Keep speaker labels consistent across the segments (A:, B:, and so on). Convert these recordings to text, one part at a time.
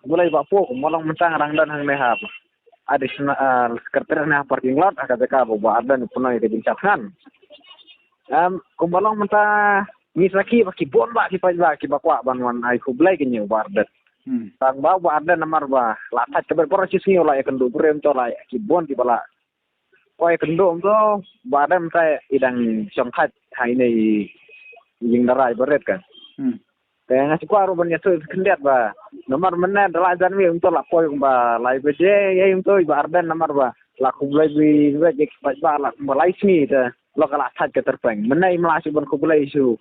A: mulai bapo molong mentang rang dan hang lehap additional sekretariat nah parking lot KPK bawa ada punai ke bincangkan kumolong mentang misaki baki bon ba ki pajba ki bakwa banwan ai kublai kenyu bardet tang ba ada namar ba latat ke berproses ni olah kendu brem to la ki bon ki bala koi kendu to badan tai idang songkhat hai nei ying darai beret kan kaya ngasih kuaru banyak tu kendiat ba nomor mana dalam ajar ni untuk lapor ba lai beje ya untuk iba ardan nomor ba laku bulai bi jek ba la mulai sini tu lokal asat ke terpeng mana imlasi ban ku bulai isu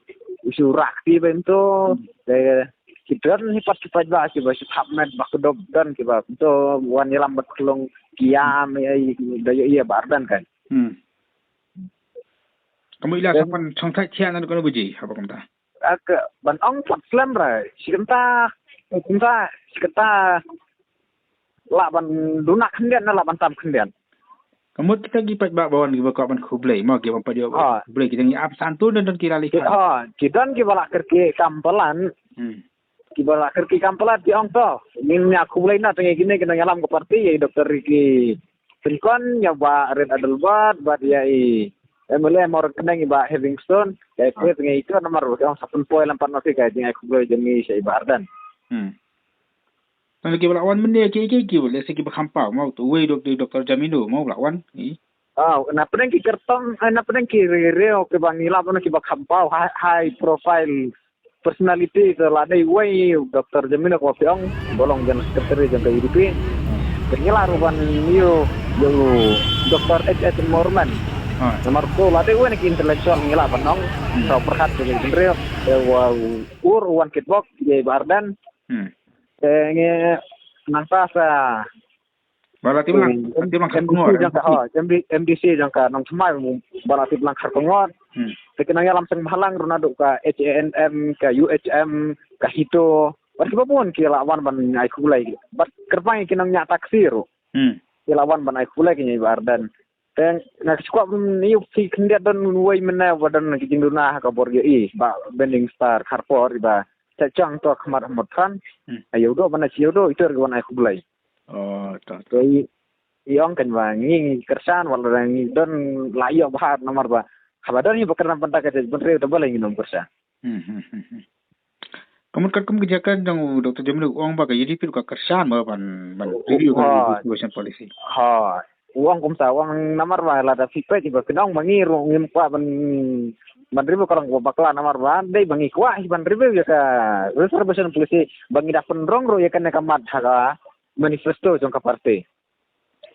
A: rakti bento de kita ni cepat ba ki ba submet ba kedob dan ki ba untuk wan yelam bat kelong kiam ai daya iya ba ardan kan
B: kamu ilah sampan songtai tian anu kono buji apa kamu ta
A: ban ong pat slam ra sikenta la ban dunak kendian la ban tam kendian
B: kamu kita gi pat ba bawan gi ba ban kublai mau gi ban padio kublai kita ni ap santun dan kira lihat
A: kidan ki bala kerki kampelan di ong to minnya kublai na tenge gini kena ngalam ke parti ya dokter Riki Pinkon ya ba red adelbat ba dia mulai mau kenang iba Livingstone kayak itu dengan itu nomor yang 10 poin 4 nasi kayak dengan aku boleh jemi saya Ardan.
B: Nanti kita lawan mana ki boleh segi berkampau mau tu we doktor Jamino mau lawan ni.
A: Na pernah ki kertong na pernah ki reo ke bangila pernah ki berkampau high profile personality terladai we doktor Jamino ko piong bolong jan sekretari jan KIDP. Kengila ruban yo doktor H.S. Morman. Nomor tu lade gue nih intelektual ngila panong so perhat jadi general wan kitbox jadi Ardan nge nangsa
B: balati lang karpengor
A: MDC jangka nong semai balati lang karpengor tekenanya langsung halang Ronaldo ka HNM ka UHM ka Hito berkebun kilawan ban ai kulai bat kerpang kinang nya taksi ro kilawan ban ai kulai kinya Ardan dan nak sekuat ni si kendiat dan way mana wadan kijing duna ka borge ba bending star harpor ba cacang to khamar motran ayo do mana siodo itu rgon ai kublai to iong kan ba ngi kersan wala ngi don layo bahar nomor ba kabadan ni bekerna pentak ke bentre to balai ngi nom kersa
B: kamu kejakan yang Dr. Jamil uang ba ka UDP ka kersan ba ban review ka situation policy uang kumsa uang namar ba lada fipe tiba kenong mangiru ngim kwa ban ribu kalau gua bakla namar ba dei bangi kwa ban ribu ya ka reservation polisi bangi da penrong ro ya kan kamat ha manifesto jong ka parti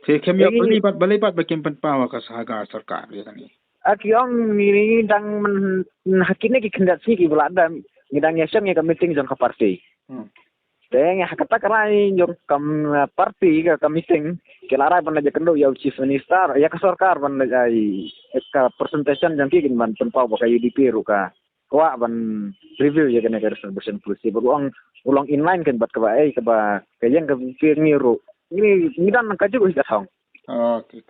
B: se kemya balipat bakin penpawa ka sahaga sarkar ya kan ni
A: akiong ni dang hakine ki kendat si ki belada ngidang yasem ya ka meeting jong ka parti Deng kata kerai jong kam parti ka meeting kelara ban aja kendo ya chief minister ya ka sarkar ban ai ka presentation jang ki ban penpau ba UDP ru ka wa ban review ya kana resolution polisi beruang ulang inline kan bat ka ba ka yang ka ngiru ini dan ka juga ka song
B: okay